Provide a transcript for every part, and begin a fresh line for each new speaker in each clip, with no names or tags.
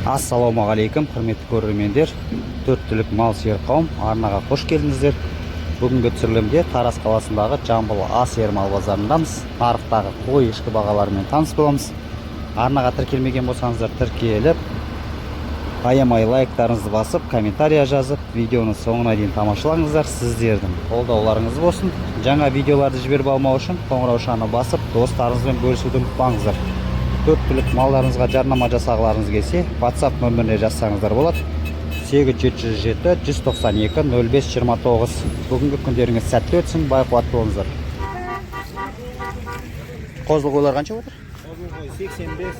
Ассалаумағалейкум, құрметті көрермендер. Төрт түлік мал сиыр қауым арнаға қош келдіңіздер. Бүгінгі түсірілімде Тараз қаласындағы Жамбыл А-сиыр мал базарындамыз. Нарықтағы қой ешкі бағаларымен таныс боламыз. Арнаға тіркелмеген болсаңыздар тіркеліп, аямай лайктарыңызды басып, комментария жазып, видеоны соңына дейін тамашалаңыздар. Сіздердің қолдауларыңыз болсын. Жаңа видеоларды жіберіп алмау үшін қоңыраушаны басып, достарыңызбен бөлісуді ұмытпаңыздар. Төрт түлік малдарыңызға жарнама жасағыларыңыз келсе, WhatsApp нөміріне жазсаңыздар болады. 8707 192 0529. Бүгінгі күндеріңіз сәтті өтсін, бай қуатты болыңыздар. Қозылы қойлар қанша отыр?
Қозылы қой 85.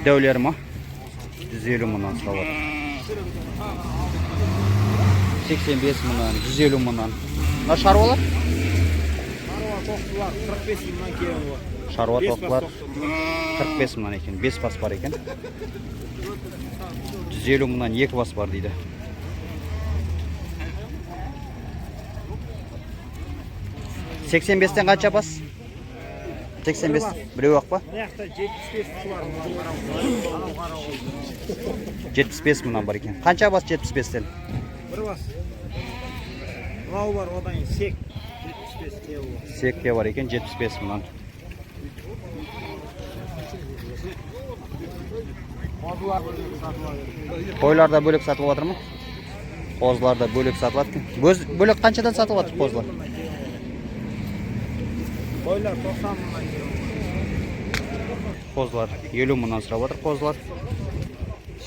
Дәулері ма? 150 мыңнан сұрап отыр. 85 мыңнан, 150 мыңнан. Мына шаруалар?
Тоқтылар 45 мыңнан кейін бар.
Шаруа тоқтылар 45 мыңнан екен, 5 бас бар екен. 150 мыңнан 2 бас бар дейді. Сексен бестен қанша бас? 85 біреу ақ па? 75 мыңнан бар екен. Қанша бас 75-тен?
Бір бас. Мынау бар, одан сек.
Секке бар екен 75 мыңнан. Қойларда бөлек сатылып жатыр ма? Қозыларда бөлек сатылады. Бөлек қаншадан сатылып жатыр қозылар?
Қойлар 90 мыңнан.
Қозылар 50 мыңнан сұрап жатыр қозылар.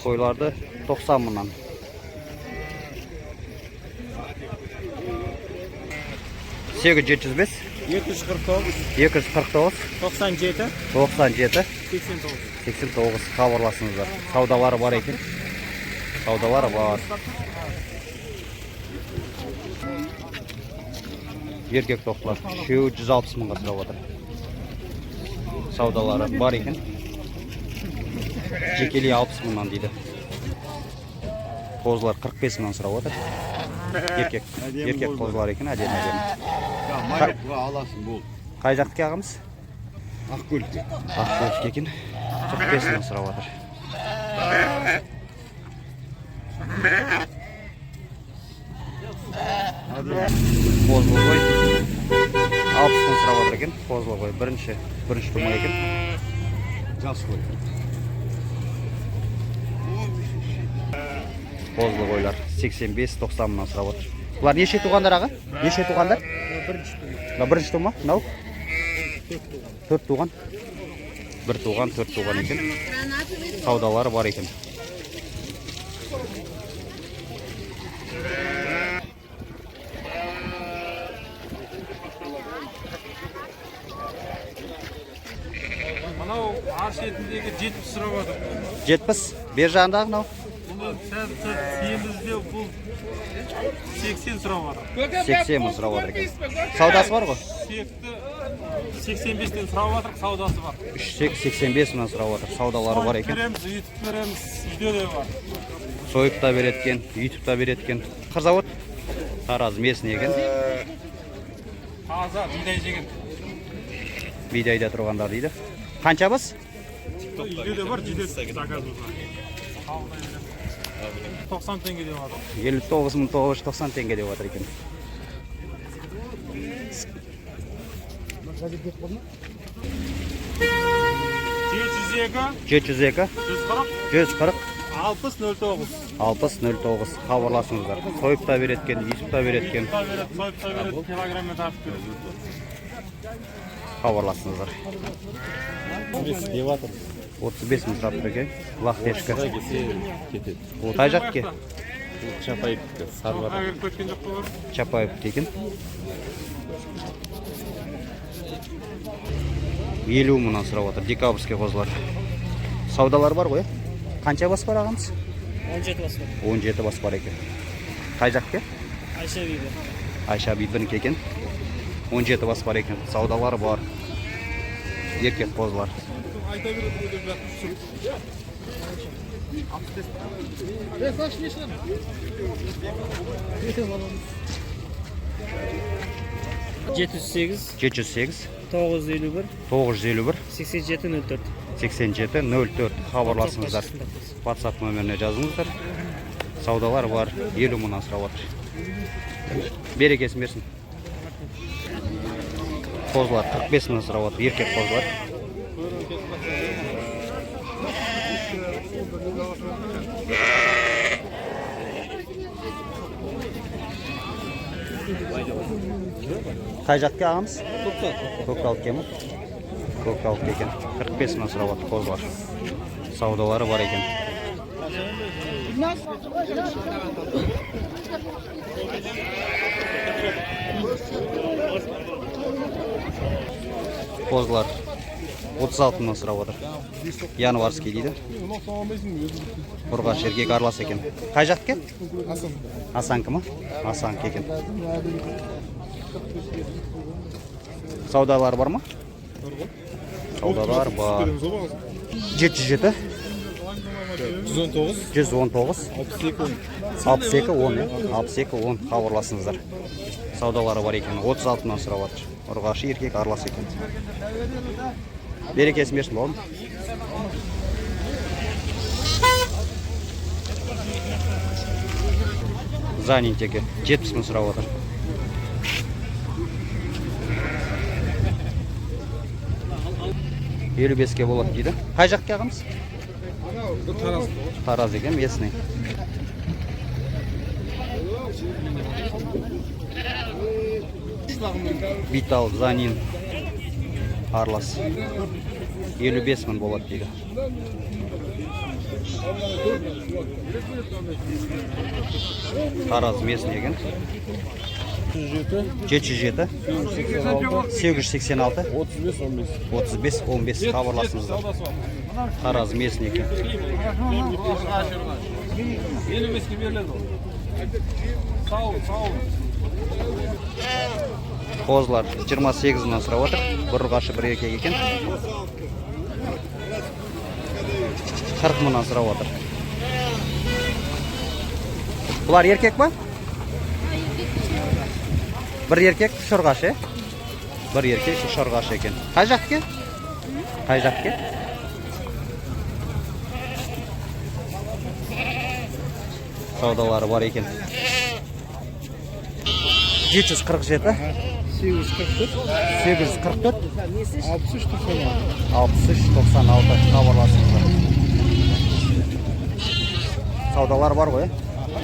Қойларды 90 мыңнан. Сегі 705
249
249
97
97
89
89 хабарласыңыздар. Саудалары бар екен. Саудалары бар. Еркек тоқтылар 160 мыңға сұрап отыр. Саудалары бар екен. Жекелей 60 мыңнан дейді. Қозылар 45 мыңнан сұрап отыр. Еркек қозылар екен, әдемі.
аласың бұл.
Қай жақтыке ағамыз?
Ақкөлікте.
Ақкөлікте екен. 45 мыңнан сұрап отыр. Қозылы қой 60 мың сұрап отыр екен. Қозылы қой бірінші тума екен.
Жас қой.
Қозылы қойлар 85-90 мыңнан сұрап отыр. Бұлар неше туғандар аға? Неше туғандар? Бірінші тума? Мынау? 4 туған. 1 туған, 4 туған екен. Саудалары бар екен.
Мынау арш етіндегі 70 сұрап отыр.
70? Бер жағындағы мынау?
Семізде бұл 80 сұрап отыр.
80 мың сұрап отыр екен. Саудасы бар ғой?
Секті 85-тен сұрап отыр, саудасы бар.
85 мыңнан сұрап отыр. Саудалары бар екен.
Үйтіп береміз, үйде де бар.
Сойып та береткен, үйтіп та береткен. Қырзавод? Тараз местный екен.
Таза, бидай жеген.
Бидайда тұрғандар дейді. Қанша бас?
Үйде де бар, жидет заказы бар. 90 теңге деп отыр.
59.990 теңге деп отыр екен.
Жеті
702 140
60-09.
60-09 хабарласыңыздар. Сойып та береткен, үйтіп та береткен.
Сойып та береді, килограммен тартып береді.
Хабарласыңыздар. 35 мың сұрап тұр екен. Лақтешкі. Қай жақке?
Чапаевка, Сарвар.
Чапаевка екен. 50 мыңнан сұрап отыр. Декабрьский қозылар. Саудалар бар ғой? Қанша бас бар ағамыз?
17 бас бар.
17 бас бар екен. Қай жақке?
Айша биді.
Айша бидінікі екен. 17 бас бар екен. Саудалары бар. Еркек қозылар.
Айта береді деп жатыр.
708
708
951
951
8704.
8704 хабарласыңыздар. WhatsApp нөміріне жазыңыздар. Саудалар бар, 50 мыңнан сұрап отыр. Берекесін берсін. Қозылар 45 мыңнан сұрап отыр, еркек қозылар. Қай жаққа ағамыз? Көкталып кемі? Көкталып екен. 45 мыңнан сұрап отыр қозылар. Саудалары бар екен. Қозылар 36 мыңнан сұрап отыр. Январский дейді. Ұрғаш еркек арлас екен. Қай жаққа? Асанкі ма? Асанкі екен. Саудалар бар ма? Саудалар бар. 707
119
119 62 10 62 10 хабарласыңыздар. Саудалары бар екен. 36 мыңнан сұрап отыр. Ұрғашы еркек арлас екен. Берекесін берсін бауырым. Занинтеке 70 мың сұрап отыр. Елу беске болады дейді. Қай жаққа ағамыз? Тараз екен, местный. Битал, Занин, арлас. 55 мың болады дейді. Тараз местный екен. 707 886 35 15 хабарласыңыздар. Тараз местный екен. Қозылар 28 мыңнан сұрап отыр. Бір ұрғашы бір еркек екен. 40 мыңнан сұрап отыр. Бұлар еркек па? Бір еркек, үш ұрғашы. Бір еркек, үш ұрғашы екен. Қай жаққа? Қай жаққа? Саудалары бар екен. 747 844 63 96 хабарласыңыздар. Саудалар бар ғой?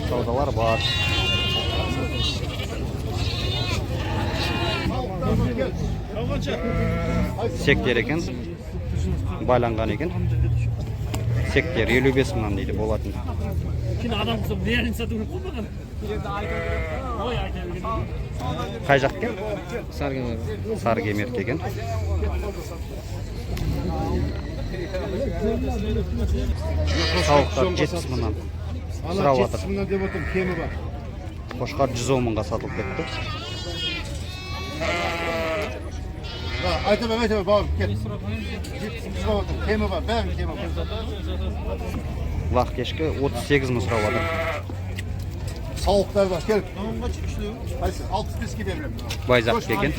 Саудалар бар. Сектер екен. Байланған екен. Сектер 55 мыңнан дейді болатын. Қай жаққа? Саргемерке екен. Сауықтар 70 мыңнан сұрап отыр. Қошқар 110 мыңға сатылып кетті.
Aytama babam gel. Kemi var, ben kemi var.
Laq kешкі 38 мың сұрап отыр.
Sağlıklar var, gel. Hayır, 65 gibi veririm.
Байзақ екен.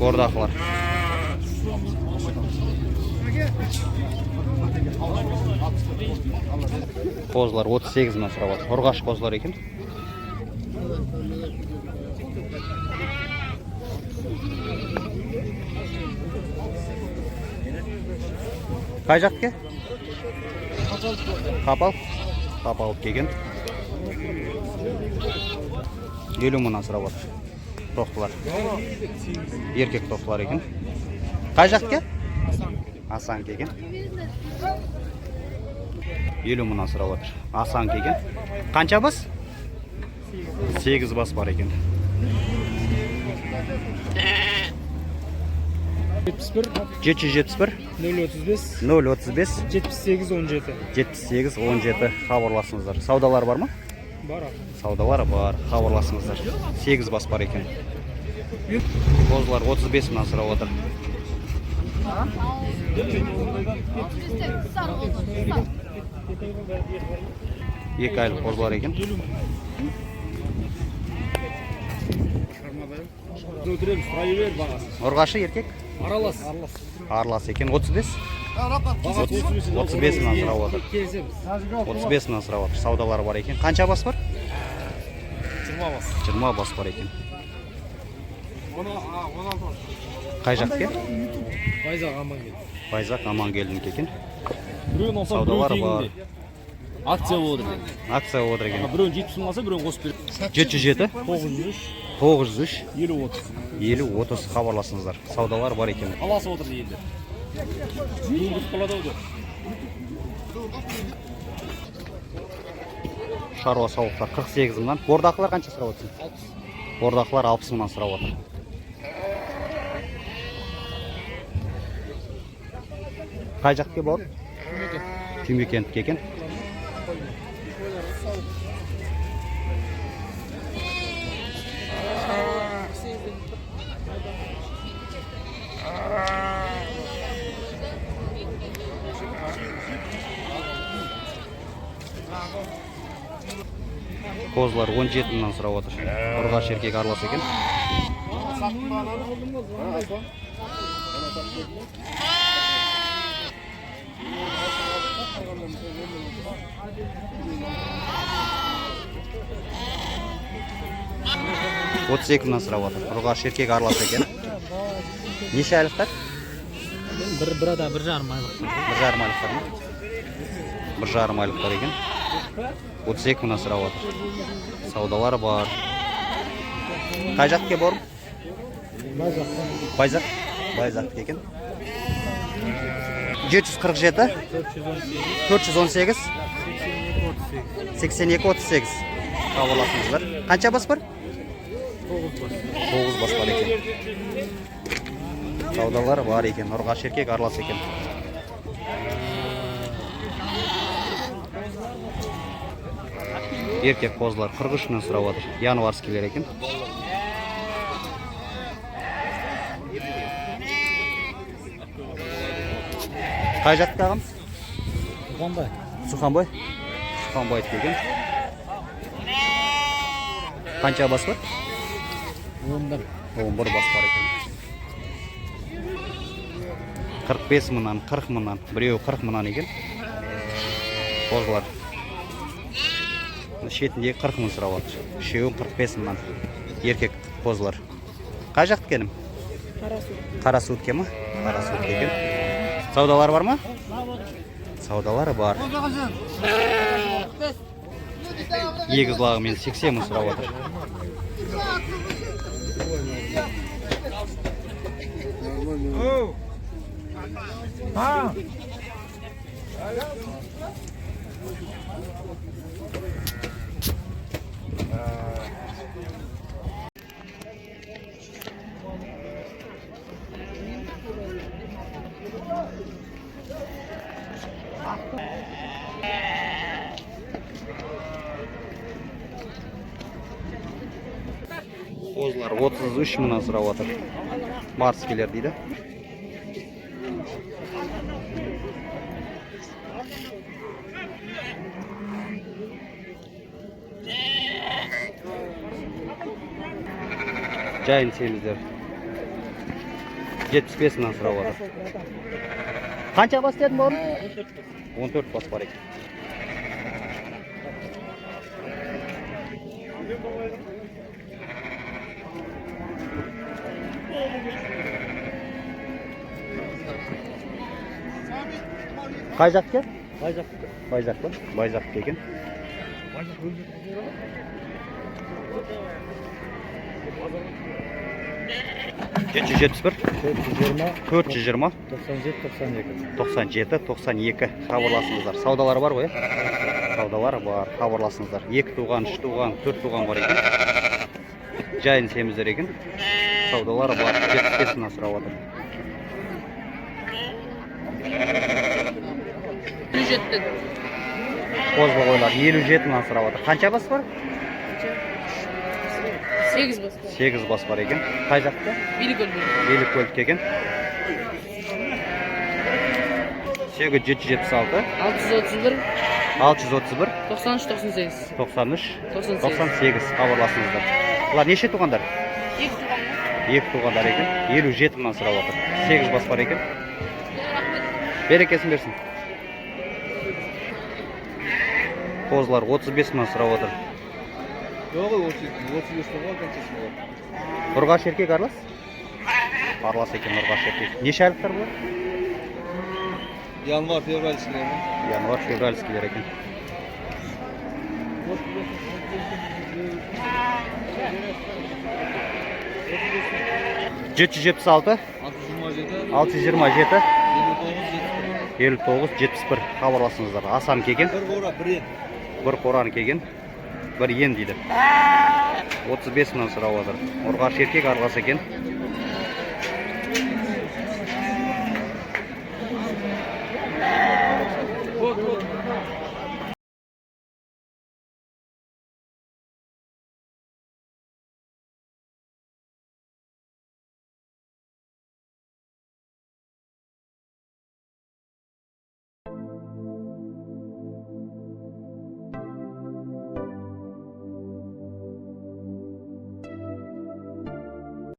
Бордақлар. Қозылар 38 мың сұрап отыр. Ұрғаш қозылар екен. Қай жаққа? Қапал. Қапал келген. 50 мыңнан сұрап отыр. Тоқтылар. Еркек тоқтылар екен. Қай жаққа? Асан келген. 50 мыңнан сұрап отыр. Асан келген. Қанша бас? 8 бас бар екен. 771
035
035
78 17.
78 17 хабарласыңыздар. Саудалар бар ма?
Бар.
Саудалар бар. Хабарласыңыздар. 8 бас бар екен. Қозылар 35 мыңнан сұрап отыр. Екі айлық қозылар екен.
өтіреміз, сұрай бер бағасын.
Ұрғашы еркек?
Аралас.
Аралас екен. 35? 35 мыңнан сұрап отыр. 35 мыңнан сұрап отыр. Саудалары бар екен. Қанша бас бар?
20 бас.
20 бас бар екен.
16 бас.
Қай жақ кен?
Байзақ аман келді.
Байзақ аман келдің екен.
Біреуін алсам,
Саудалары
біреуін
бар.
тегінде. Акция болды екен.
Акция отыр екен.
Біреуін 70 мың алса, біреуін қосып береді.
707
903
903
50-30.
50-30 хабарласыңыздар. Саудалар бар екен.
Аласы отыр дейді. Бүгін қалады ау деп.
Шаруа сауықтар 48 мыңнан. Бордақылар қанша сұрап отырсың? 60. Бордақылар 60 мыңнан сұрап отыр. Қай жаққа бар? Түймекентке екен. Қозылар 17 мыңнан сұрап отыр. Ұрғаш еркек аралас екен. Отыз екі мыңнан сұрап отыр. Ұрғаш еркек аралас екен. Неше айлықтар?
Bir adam 1,5 aylık.
1,5 айлықтар ма? 1,5 айлықтар екен. 32 мыңнан сұрап отыр. Саудалары бар. Қай жаққа барым? Байзақ. Байзақ екен. 747 418 82-38 хабарласыңыздар. Қанша бас бар? 9 бас бар екен. Саудалары бар екен. Ұрғаш еркек аралас екен. Еркек қозылар 43 мыңнан сұрап отыр. Январскилер екен. Қай жақта ағам?
Қандай?
Суханбай. Суханбай екен. Қанша бас бар?
11.
11 бас бар екен. 45 мыңнан, 40 мыңнан, біреуі 40 мыңнан екен. Қозылар. Шетінде 40 мың сұрап отыр. Үшеуі 45 мыңнан. Еркек қозылар. Қай жақты кенім? Қарасуытке ма? Қарасуытке екен. Саудалар бар ма? Саудалары бар. Егіз лағымен 80 мың сұрап отыр. Қозылар 33 мыңнан сұрап отыр. Марскилер дейді. Жайын семіздер. 75 мыңнан сұрап отыр. Қанша бас дедім бауырым? 14 бас бар екен. Қай жақ кен? Байзақ па? Байзақ екен. 771 420 97-92 хабарласыңыздар. Саудалары бар ғой? Саудалары бар, хабарласыңыздар. 2 туған, 3 туған, 4 туған бар екен. Жайын семіздер екен. Саудалары бар, 75 мыңнан сұрап отыр. Қозы қойлар 57 мыңнан сұрап отыр. Қанша бас бар?
8 бас.
8 бас бар екен. Қай жақта? Белік көлдік екен. 776 631
93
93 98 хабарласыңыздар. Бұлар неше туғандар?
2 туған.
Екі туғандар екен. 57 мыңнан сұрап отыр. 8 бас бар екен. Берекесін берсін. Қозылар 35 мыңнан сұрап отыр.
Yok 35 lira kaçası var.
Ұрғаш еркек арлас? Арлас екен ұрғаш еркек. Неше айлықтар бұлар?
Yanvar fevralçılar.
Январ, февральскийлер екен. Жеті жүз жетпіс алты,
627
алты жүз жиырма жеті,
59
59 жетпіс бір. Хабарласыңыздар. Асан келген,
Bir kora bir yen.
бір қоран келген, бір ен дейді. 35 мыңнан сұрап отыр. Ұрғаш еркек арлас екен.